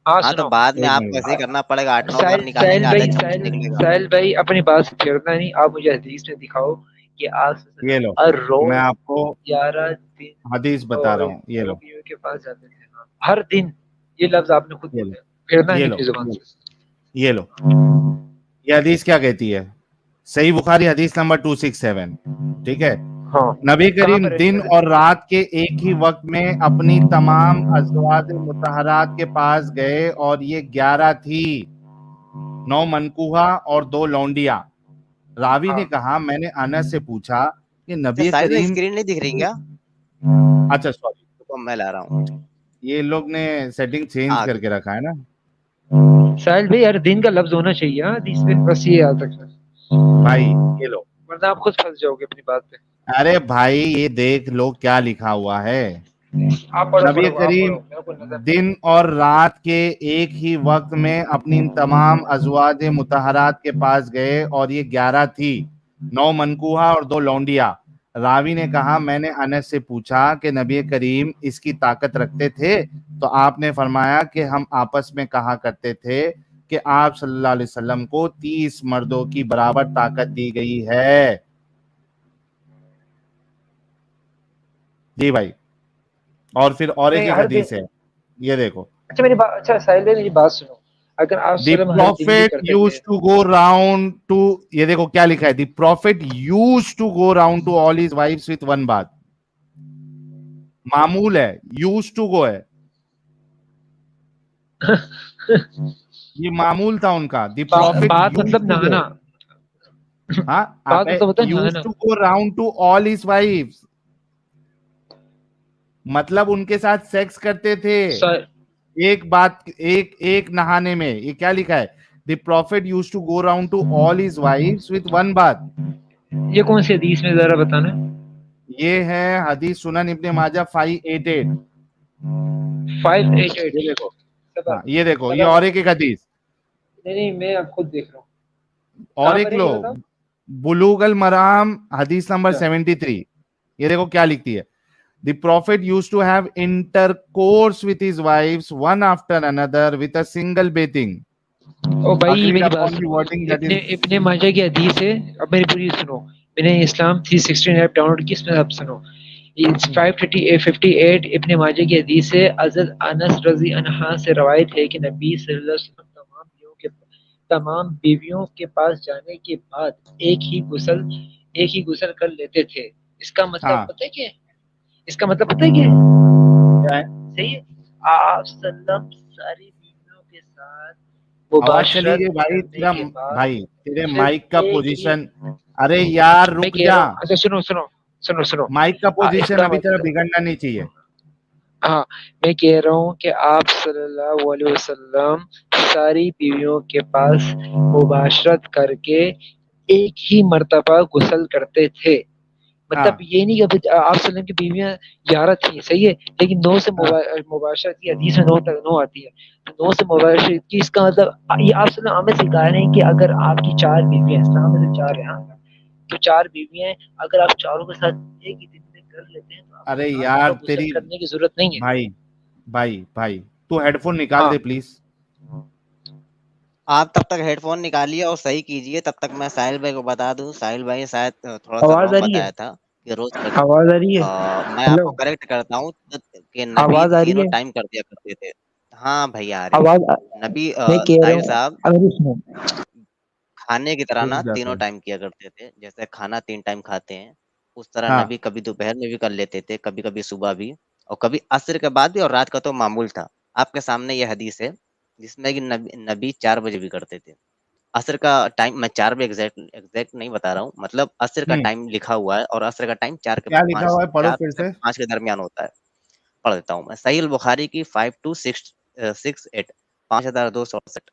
ہاں ہاں تو سنو، بعد میں ایک آپ کو منٹ ایسے ہی کرنا پڑے گا، 8-9 بار ساحل نکالیں گے، آدھا چمچ نکلے گا۔ ساحل بھائی اپنی بات سے پھرنا نہیں، آپ مجھے حدیث میں دکھاؤ کہ آپ صلی اللہ یہ علیہ لو، وسلم ہر میں روز آپ کو 11 دن حدیث بتا رہا ہوں، یہ لو، بیویوں کے پاس جاتے تھے، ہاں ہر دن، یہ لفظ آپ نے خود یہ لو، بولے، پھرنا یہ نہیں لو، اپنی زبان سے۔ یہ لو، یہ حدیث کیا کہتی ہے؟ صحیح بخاری حدیث نمبر 267، ٹھیک ہے؟ ہاں نبی کہاں کریم پر ہے دن اور رات کے ایک ہی وقت میں اپنی تمام ازواج مطہرات کے پاس گئے، اور یہ 11 تھی، 9 منکوہا اور 2 لونڈیاں۔ راوی نے کہا میں نے انس سے پوچھا کہ اچھا نبی ساحل میں کریم، اسکرین نہیں دکھ رہی کیا؟ اچھا سوری، تو میں لا رہا ہوں۔ یہ لوگ نے سیٹنگ چینج کر کے رکھا ہے نا ساحل بھائی ہر دن کا لفظ ہونا چاہیے، ہاں حدیث میں، بس یہ یاد رکھنا، بھائی، یہ لو، ورنہ آپ خود پھنس جاؤ گے اپنی بات پہ۔ ارے بھائی یہ دیکھ لو کیا لکھا ہوا ہے۔ آپ پڑھو نبی آپ کریم پڑھو، میرے کو نظر نہیں دن اور رات کے ایک ہی وقت میں اپنی تمام ازواج مطہرات کے پاس گئے، اور یہ 11 تھی، 9 منکوہا اور 2 لونڈیاں۔ راوی نے کہا میں نے انس سے پوچھا کہ نبی کریم اس کی طاقت رکھتے تھے؟ تو آپ نے فرمایا کہ ہم آپس میں کہا کرتے تھے کہ آپ صلی اللہ علیہ وسلم کو 30 مردوں کی برابر طاقت دی گئی ہے۔ جی بھائی، اور پھر اور نہیں ایک ہر دن۔ حدیث ہے، یہ دیکھو، اچھا میری بات، اچھا ساحل بھائی میری بات سنو، اگر آپ دی وسلم ہر دن بھی پروفیٹ کرتے تھے، used to go round to, یہ دیکھو کیا لکھا ہے، the prophet used to go round to all his wives with one bath, معمول ہے، یوز ٹو گو ہے، یہ معمول تھا ان کا، دی پروفیٹ بات یوز مطلب ٹو گو، نہانا، ہاں بات مطلب ہوتا ہے یوز نہانا۔ To go round to all his wives, مطلب ان کے ساتھ سیکس کرتے تھے ایک بات، ایک نہانے میں۔ یہ کیا لکھا ہے؟ The prophet used to go round to all his wives with one bath. یہ کون سی حدیث میں ذرا بتانا؟ یہ ہے حدیث سنن ابن ماجہ 588، 588، یہ دیکھو، ہاں یہ دیکھو، یہ اور ایک حدیث، نہیں میں اب خود دیکھ رہا ہوں، اور کہاں ایک پر ہے لو، یہ بتاؤ؟ بلوغ المرام حدیث نمبر 73، یہ دیکھو کیا لکھتی ہے، the prophet used to have intercourse with his wives one after another with a single bathing. او بھائی Agreed میری بات upon the سنو، wording that is ابن ماجہ کی حدیث ہے، اب میری پوری سنو، میں نے اسلام 316 ایپ ڈاؤن لوڈ کی، اس میں اب سنو، 558 ابن ماجہ کی حدیث ہے، حضرت انس رضی عنہ سے روایت ہے کہ نبی صلی اللہ علیہ وسلم تمام بیویوں کے پاس جانے کے بعد ایک ہی غسل کر لیتے تھے۔ اس کا مطلب ہاں پتہ ہے کیا ہے؟ اس کا مطلب پتہ ہے کیا ہے؟ کیا ہے؟ صحیح ہے، آپ صلی اللہ علیہ وسلم ساری بیویوں کے ساتھ آواز چلی گئی مباشرت بھائی کرنے تیرا، کے بعد بھائی تیرے صرف مائک کا ایک ہی، پوزیشن، ارے یار میں رک کہہ جا، رہا ہوں، اچھا سنو مائک کا پوزیشن احترام ابھی تیرا عزیز، بگڑنا نہیں چاہیے۔ ہاں میں کہہ رہا ہوں کہ آپ صلی اللہ علیہ وسلم ساری بیویوں کے پاس مباشرت کر کے ایک ہی مرتبہ غسل کرتے تھے، ہاں مطلب یہ نہیں کہ آپ صلی اللہ علیہ وسلم کی بیویاں 11 تھیں، صحیح ہے، لیکن 9 سے ہاں مباشرت کی حدیث میں 9 آتی ہے، تو 9 سے مباشرت کی، اس کا مطلب یہ آپ صلی اللہ علیہ وسلم سکھا رہے ہیں کہ اگر آپ کی 4 بیویاں، اسلام میں سے 4 ہیں، ہاں تو 4 بیویاں ہیں، اگر آپ چاروں کے ساتھ ایک ہی دن میں کر لیتے ہیں تو آپ کو ارے 4 یار دفعہ غسل تیری، کرنے کی ضرورت نہیں ہے۔ بھائی تو ہیڈ فون نکال ہاں دے پلیز۔ آپ تب تک ہیڈ فون نکالیے اور صحیح کیجئے، تب تک میں ساحل بھائی کو بتا دوں، ساحل بھائی نے شاید تھوڑا سا آواز آ رانگ رہی ہے؟ بتایا تھا کہ روز آواز آ رہی ہے؟ میں آپ ہیلو، کو کریکٹ کرتا ہوں کہ نبی آواز آ رہی تینوں ہے؟ ٹائم کر دیا کرتے تھے۔ ہاں بھائی آ رہی ہے آواز نبی، میں کہہ رہا ساحل ہوں، صاحب اگر سنو، کھانے کی طرح نا رک جاتے تینوں ہیں، ٹائم کیا کرتے تھے، جیسے کھانا 3 ٹائم کھاتے ہیں، اس طرح ہاں نبی کبھی دوپہر میں بھی کر لیتے تھے، کبھی کبھی صبح بھی، اور کبھی عصر کے بعد بھی، اور رات کا تو معمول تھا۔ آپ کے سامنے یہ حدیث ہے جس میں کہ نبی 4 بجے بھی کرتے تھے۔ عصر کا ٹائم میں 4 بجے ایگزیکٹ نہیں بتا رہا ہوں، مطلب عصر کا ٹائم لکھا ہوا ہے، اور عصر کا ٹائم 4 کیا لکھا ہوا ہے؟ پڑھو 4 پھر سے سے۔ 5 کے درمیان ہوتا ہے۔ پڑھ دیتا ہوں میں، صحیح البخاری کی 5268، 5268،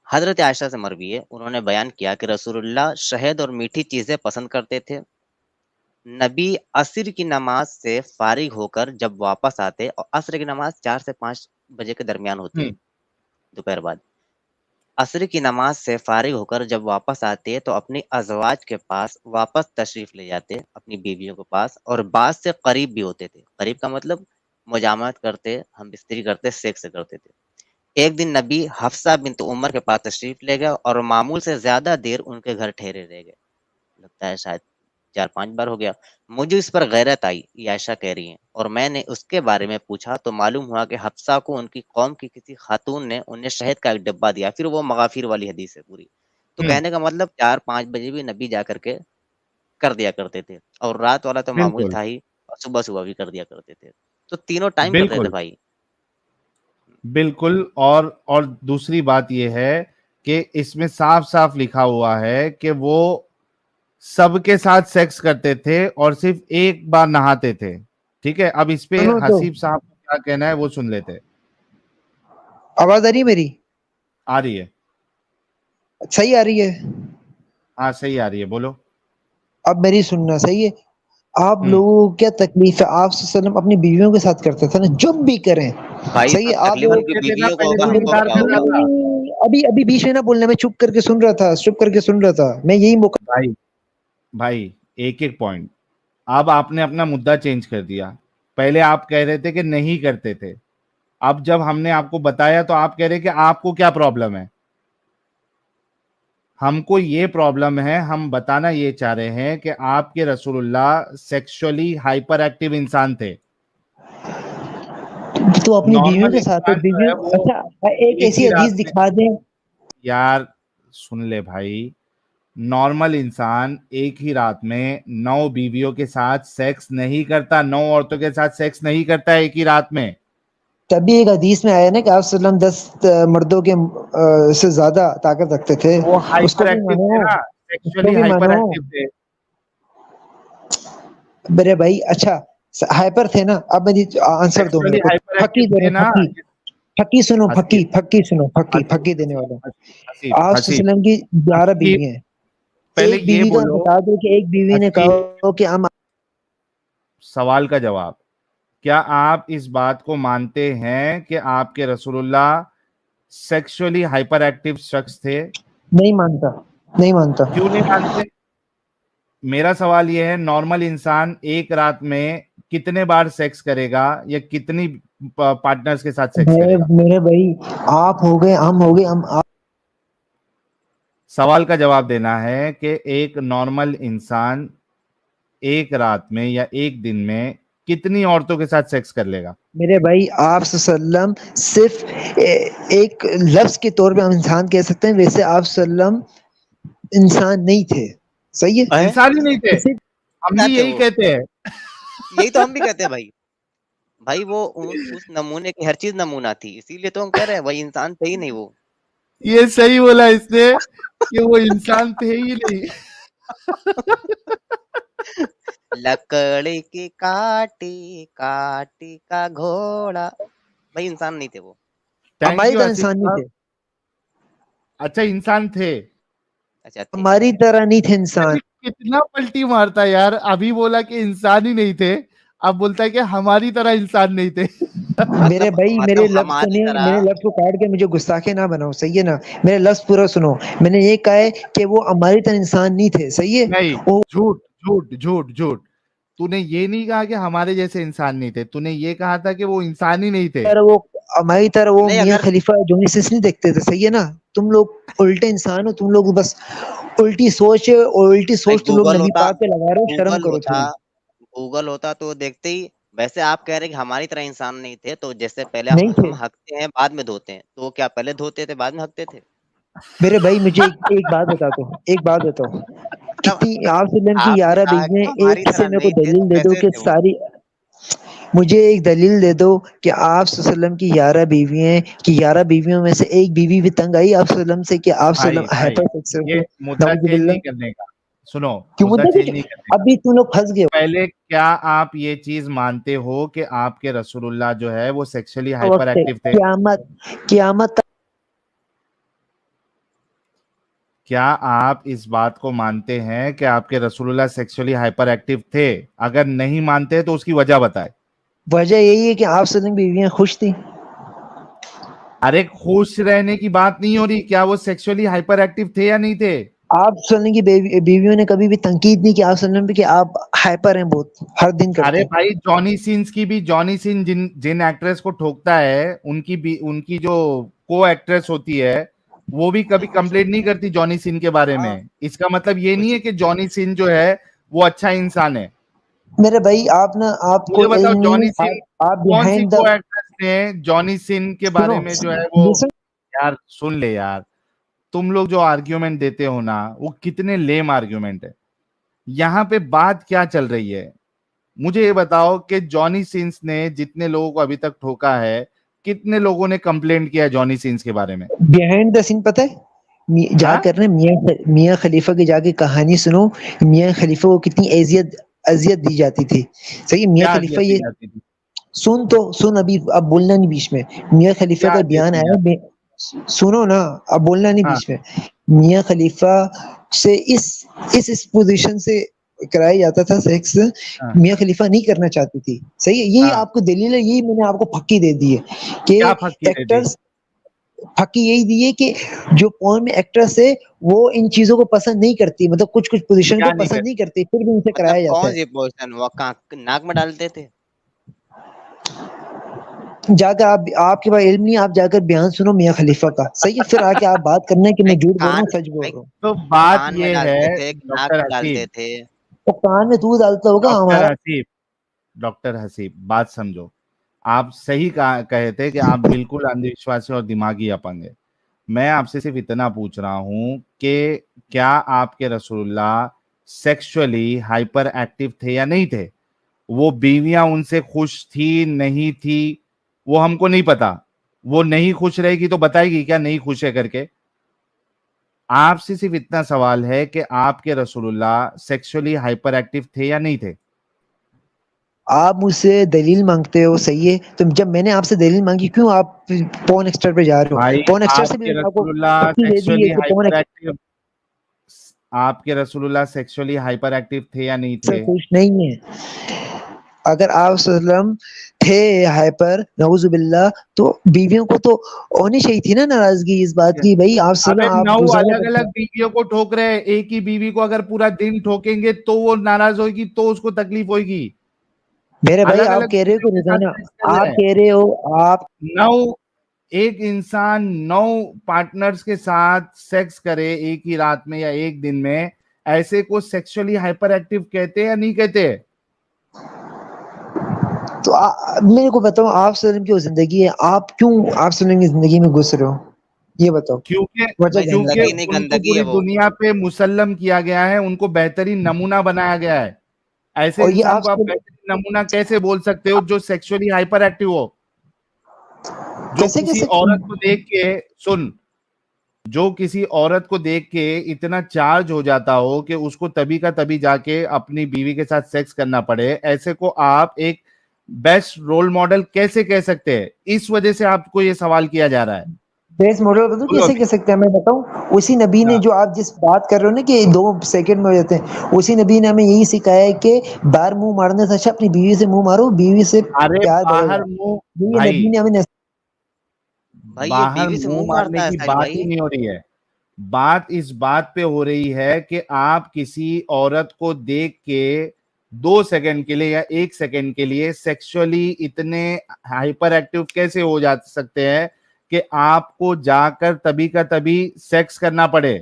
حضرت عائشہ سے مروی ہے، انہوں نے بیان کیا کہ رسول اللہ شہد اور میٹھی چیزیں پسند کرتے تھے. نبی عصر کی نماز سے فارغ ہو کر جب واپس آتے، اور عصر کی نماز 4 سے 5 بجے کے درمیان ہوتی ہے دوپہر بعد. عصر کی نماز سے فارغ ہو کر جب واپس آتے تو اپنی ازواج کے پاس واپس تشریف لے جاتے، اپنی بیویوں کے پاس، اور بعض سے قریب بھی ہوتے تھے. قریب کا مطلب مجامعت کرتے، ہم بستری کرتے، سیکس کرتے تھے. ایک دن نبی حفصہ بنت عمر کے پاس تشریف لے گئے اور معمول سے زیادہ دیر ان کے گھر ٹھہرے رہ گئے. لگتا ہے شاید 4-5 بار ہو گیا. مجھے اس پر غیرت آئی، یہ عائشہ کہہ رہی ہیں، اور میں نے اس کے بارے میں پوچھا تو معلوم ہوا کہ حفصہ کو ان کی قوم کی کسی خاتون نے انہیں شہد کا ایک ڈبہ دیا. پھر وہ مغافیر والی حدیث ہے پوری. تو کہنے کا مطلب 4-5 بجے بھی نبی جا کر کے کر دیا کرتے تھے، اور رات والا تو معمول بالکل تھا ہی، اور صبح صبح بھی کر دیا کرتے تھے. تو تینوں ٹائم کرتے تھے بالکل بھائی. بالکل. اور دوسری بات یہ ہے کہ اس میں صاف صاف لکھا ہوا ہے کہ وہ سب کے ساتھ سیکس کرتے تھے اور صرف ایک بار نہاتے تھے. ٹھیک ہے, اب اس پہ سنو تو حسیب صاحب کو کیا کہنا ہے وہ سن لیتے. آواز آ رہی ہے میری؟ آ رہی ہے, صحیح آ رہی ہے. ہاں صحیح آ رہی ہے, بولو. اب میری سننا صحیح ہے. آپ ہوں لوگوں کو کیا تکلیف ہے؟ آپ صلی اللہ علیہ وسلم اپنی بیویوں کے ساتھ کرتے تھے نا, جب بھی کریں. بھائی صحیح ہے. آپ تکلیف ان کی کرتے تھے نا, بیویوں کو پہلے ہوگا، تو ہم کو انکار کیا ہوگا. کرتا تھا. ابھی بیچ میں نہ بولنا, میں چپ کر کے سن رہا تھا, چپ کر کے سن رہا تھا میں. یہی موقع بھائی ایک ایک پوائنٹ. اب آپ نے اپنا مدعا چینج کر دیا. پہلے آپ کہہ رہے تھے کہ نہیں کرتے تھے, اب جب ہم نے آپ کو بتایا تو آپ کہہ رہے کہ آپ کو کیا پرابلم ہے. ہم کو یہ پرابلم ہے, ہم بتانا یہ چاہ رہے ہیں کہ آپ کے رسول اللہ سیکشولی ہائپر ایکٹیو انسان تھے. تو اپنی بیویوں نارمل کے ساتھ انسان جو بیویوں. ہے وہ اچھا ایک ایک ایسی ہی حدیث رات میں, دکھا دیں. یار سن لے بھائی, نارمل انسان ایک ہی رات میں 9 بیویوں کے ساتھ سیکس نہیں کرتا, 9 عورتوں کے ساتھ سیکس نہیں کرتا ایک ہی رات میں. تبھی ایک حدیث میں آیا نا کہ آپ صلی اللہ علیہ وسلم 10 مردوں کے سے زیادہ طاقت رکھتے تھے. وہ اس کو ہائپر بھی ایکٹیو تھے مانو, نا, اس کو سیکشولی بھی ہائپر مانو. ایکٹیو تھے. میرے بھائی اچھا ہائپر تھے نا. اب میں آنسر دو میرے سیکشولی کو, ہائپر پھکی ایکٹیو دے تھے رہا نا. ہوں, پھکی سنو, حسیب پھکی سنو, حسیب پھکی دینے والا. حسیب آپ صلی حسیب اللہ علیہ وسلم کی 11 حسیب بیوی ہیں. پہلے ایک یہ بیوی کا بولو. بتا دو کہ ایک بیوی نے حسیب, کہا کہ ہم. سوال کا جواب. کیا آپ اس بات کو مانتے ہیں کہ آپ کے رسول اللہ سیکشولی ہائپر ایکٹیو شخص تھے؟ نہیں مانتا, نہیں مانتا. کیوں نہیں مانتے؟ میرا سوال یہ ہے, نارمل انسان ایک رات میں کتنے بار سیکس کرے گا یا کتنی پارٹنرز کے ساتھ سیکس کرے گا؟ میرے بھائی آپ ہو گئے, ہم ہو گئے, ہم سوال کا جواب دینا ہے کہ ایک نارمل انسان ایک رات میں یا ایک دن میں کتنی عورتوں کے ساتھ سیکس کر لے گا؟ میرے بھائی آپ صلی اللہ علیہ وسلم صرف ایک لفظ کے طور پہ ہم انسان کہہ سکتے ہیں, ویسے آپ صلی اللہ علیہ وسلم انسان نہیں تھے. صحیح ہے. انسان ہی نہیں تھے, ہم کیا بھی تھے یہی وہ؟ کہتے ہیں. یہی تو ہم بھی کہتے ہیں بھائی. بھائی وہ اس نمونے کی ہر چیز نمونہ تھی, اسی لیے تو ہم کہہ رہے ہیں وہی انسان تھے ہی نہیں وہ. یہ صحیح بولا اس نے کہ وہ انسان تھے ہی نہیں. لکڑی کی کاٹی کاٹی کا گھوڑا, بھائی انسان نہیں تھے وہ. تھینک ہماری یو طرح حسیب انسان نہیں صاحب. تھے, اچھا انسان تھے. اچھا تھے. ہماری طرح نہیں تھے انسان. کتنا پلٹی مارتا یار, ابھی بولا کہ انسان ہی نہیں تھے, اب بولتا ہے کہ ہماری طرح انسان نہیں تھے. میرے بھائی مطلب میرے لفظ ہماری سنیں, طرح. میرے لفظ کو کاٹ کے مجھے گستاخے نہ بناؤ. صحیح ہے نا, میرے لفظ پورا سنو. میں نے یہ کہا ہے کہ وہ ہماری طرح انسان نہیں تھے. صحیح ہے. نہیں, جھوٹ جھوٹ جھوٹ جھوٹ. تو نے یہ نہیں کہا کہ ہمارے جیسے انسان نہیں تھے, تو نے یہ کہا تھا کہ وہ انسان ہی نہیں تھے. وہ ہماری طرح وہ نہیں میاں اگر خلیفہ جو نہیں دیکھتے تھے. صحیح ہے نا. تم لوگ الٹے انسان ہو, تم لوگ بس الٹی سوچ ہے, اور الٹی بھائی سوچ تم لوگ نبی پاک پہ لگا رہے ہو. شرم کرو تھوڑی. گوگل ہوتا تو دیکھتے ہی. ویسے آپ کہہ رہے کہ ہماری طرح انسان نہیں تھے, تو جیسے پہلے نہیں تھے ہم ہنکتے ہیں بعد میں دھوتے ہیں, تو وہ کیا پہلے دھوتے تھے بعد میں ہنکتے تھے؟ میرے بھائی مجھے ایک بات بتا دو, ایک بات بتاؤ. مطلب کتنی آپ وسلم کی آپ نے 11 کہا بیوی کہ ہیں, ہماری ایک سے طرح میرے کو نہیں تھے, تو دلیل دے دو کیسے کہ تھے وہ؟ ساری. مجھے ایک دلیل دے دو کہ آپ صلی اللہ علیہ وسلم کی 11 بیوی ہیں, کہ 11 بیویوں میں سے ایک بیوی بھی تنگ آئی آپ صلی اللہ علیہ وسلم سے, کہ آپ صلی اللہ بھائی علیہ وسلم یہ مدعا نعوذ چینج باللہ. نہیں کرنے کا. سنو, کیوں مدعا مدعا چینج نہیں کرنے کا. ابھی تم لوگ پھنس گئے پہلے کیا آپ یہ چیز مانتے ہو کہ آپ کے رسول اللہ جو ہے وہ سیکشولی ہو. ہائپر وقت ہے ایکٹیو تھے؟ قیامت کیا آپ اس بات کو مانتے ہیں کہ آپ کے رسول اللہ سیکسولی ہائپر ایکٹیو تھے؟ اگر نہیں مانتے تو اس کی وجہ بتائے. وجہ یہی ہے کہ آپ صلی اللہ علیہ وسلم کی بیویاں خوش تھیں. ارے خوش رہنے کی بات نہیں ہو رہی, کیا وہ سیکسولی ہائپر ایکٹیو تھے یا نہیں تھے؟ آپ صلی اللہ علیہ وسلم کی بیویوں نے کبھی بھی تنقید نہیں کی آپ صلی اللہ علیہ وسلم پہ کہ آپ ہائپر ہیں بہت, ہر دن کرتے ارے ہیں. بھائی جانی سینس کی بھی, جانی سین جن ایکٹریس کو ٹھوکتا ہے ان کی جو کو ایکٹریس ہوتی ہے وہ بھی کبھی کمپلین نہیں کرتی جانی سین کے بارے میں. اس کا مطلب یہ نہیں ہے کہ جانی سین جو ہے وہ اچھا انسان ہے. میرے بھائی آپ نا, آپ کو مجھے بتاؤ علم جانی نہیں, سین آپ کون سی بیہائنڈ دا, کو ایکٹریس نے جانی سین کے بارے میں جو ہے وہ, یار سن لے یار, تم لوگ جو آرگیومنٹ دیتے ہو نا وہ کتنے لیم آرگیومنٹ ہے. یہاں پہ بات کیا چل رہی ہے مجھے یہ بتاؤ کہ جانی سینس نے جتنے لوگوں کو ابھی تک ٹھوکا ہے, کتنے لوگوں نے کمپلینٹ کیا جانی سینس کے بارے میں؟ بیہائنڈ دا سین پتہ ہے, جا کر نا میاں خلیفہ کی جا کے کہانی سنو, میاں خلیفہ کو کتنی اذیت دی جاتی تھی. صحیح, میاں خلیفہ یہ سن ابھی, اب بولنا نہیں بیچ میں. میاں خلیفہ کا بیان آیا, سنو نا, اب بولنا نہیں بیچ میں. میاں خلیفہ سے اس پوزیشن سے کرایا جاتا تھا سیکس, میاں خلیفہ نہیں کرنا چاہتی تھی. صحیح ہے, یہی آپ کو دلیل ہے, یہی میں نے آپ کو پھکی دے دی ہے کہ ایکٹرز پھکی یہی دی ہے کہ جو پورن میں ایکٹرس ہے وہ ان چیزوں کو پسند نہیں کرتی, مطلب کچھ پوزیشن کو پسند نہیں کرتی, پھر بھی ان سے کرایا جاتا ہے. کون سی پوزیشن وہ ناک میں ڈالتے تھے؟ جا کر آپ کے پاس علم نہیں, آپ جا کر بیان سنو میاں خلیفہ کا. صحیح ہے, پھر آ کے آپ بات کرنا کہ میں جھوٹ بول رہا ہوں سچ بول رہا ہوں. تو بات کان میں یہ ڈالتے ہے تھے, ناک ڈاکٹر میں ڈالتے تھے. تو کان میں دودھ ڈالتا ہوگا ہمارا. ڈاکٹر حسیب بات سمجھو, آپ صحیح کہے تھے کہ آپ بالکل اندھ وشواسی اور دماغی اپنگ ہے. میں آپ سے صرف اتنا پوچھ رہا ہوں کہ کیا آپ کے رسول اللہ سیکسولی ہائپر ایکٹیو تھے یا نہیں تھے؟ وہ بیویاں ان سے خوش تھی نہیں تھی وہ ہم کو نہیں پتا, وہ نہیں خوش رہے گی تو بتائے گی کیا نہیں خوش ہے کر کے. آپ سے صرف اتنا سوال ہے کہ آپ کے رسول اللہ سیکسولی ہائپر ایکٹیو تھے یا نہیں تھے؟ آپ مجھ سے دلیل مانگتے ہو, صحیح ہے, تو جب میں نے آپ سے دلیل مانگی کیوں آپ پون ایکسٹر پہ جا رہے ہو؟ پون ایکسٹر سے بھی میں نے آپ کو پکی دے دی ہے کہ پون ایکسٹر آپ کے رسول اللہ سیکسولی ہائپر ایکٹیو تھے یا نہیں تھے؟ خوش نہیں ہے. اگر آپ صلی اللہ علیہ وسلم تھے ہائپر نعوذ باللہ, تو بیویوں کو تو ہونی چاہیے تھی نا ناراضگی اس بات کی, بھائی آپ صلی اللہ علیہ وسلم, آپ الگ الگ بیویوں کو ٹھوک رہے, ایک ہی بیوی کو اگر پورا دن ٹھوکیں گے تو وہ ناراض ہوئے گی, تو اس کو تکلیف ہوئے گی. میرے بھائی آپ کہہ رہے ہو کہ روزانہ, آپ کہہ رہے ہو آپ 9 ایک انسان 9 پارٹنرز کے ساتھ سیکس کرے ایک ہی رات میں یا ایک دن میں, ایسے کو سیکسولی ہائپر ایکٹیو کہتے یا نہیں کہتے؟ تو میرے کو بتاؤ, آپ صلی اللہ علیہ وسلم کی زندگی ہے, آپ کیوں آپ صلی اللہ علیہ وسلم کی زندگی میں گھس رہے ہو, یہ بتاؤ. کیونکہ ان کو پوری دنیا پہ مسلم کیا گیا ہے, ان کو بہترین نمونہ بنایا گیا ہے. ایسے انسان کو آپ بہترین نمونہ کیسے بول سکتے ہو جو سیکسولی ہائپر ایکٹیو ہو, جو کسی عورت کو دیکھ کے جو کسی عورت کو دیکھ کے اتنا چارج ہو جاتا ہو کہ اس کو تبھی کا تبھی جا کے اپنی بیوی کے ساتھ سیکس کرنا پڑے, ایسے کو آپ ایک بیسٹ رول ماڈل کیسے کہہ سکتے ہیں؟ اس وجہ سے آپ کو یہ سوال کیا جا رہا ہے. بیس ماڈل بدو کیسے کہہ سکتے ہیں, میں بتاؤں. اسی نبی نے, جو آپ جس بات کر رہے ہو نا کہ 2 سیکنڈ میں ہو جاتے ہیں, اسی نبی نے ہمیں یہی سکھایا ہے کہ باہر منہ مارنے سے اچھا اپنی بیوی سے منہ مارو, بیوی سے پیار بڑھے گا. یہ نبی نے ہمیں باہر منہ مارنے کی بات ہی نہیں ہو رہی ہے. بات اس بات پہ ہو رہی ہے کہ آپ کسی عورت کو دیکھ کے 2 سیکنڈ کے لیے یا 1 سیکنڈ کے لیے سیکسولی اتنے ہائپر ایکٹیو کیسے ہو جا سکتے ہیں کہ آپ کو جا کر تبھی کا تبھی سیکس کرنا پڑے.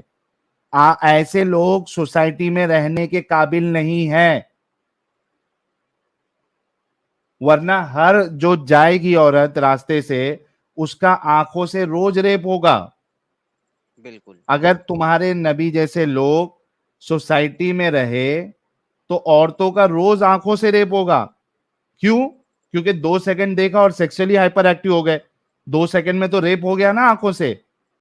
ایسے لوگ سوسائٹی میں رہنے کے قابل نہیں ہیں, ورنہ ہر جو جائے گی عورت راستے سے اس کا آنکھوں سے روز ریپ ہوگا. بالکل. اگر تمہارے نبی جیسے لوگ سوسائٹی میں رہے تو عورتوں کا روز آنکھوں سے ریپ ہوگا. کیوں؟ کیونکہ 2 سیکنڈ دیکھا اور سیکسولی ہائپر ایکٹیو ہو گئے. 2 سیکنڈ میں تو ریپ ہو گیا نا آنکھوں سے.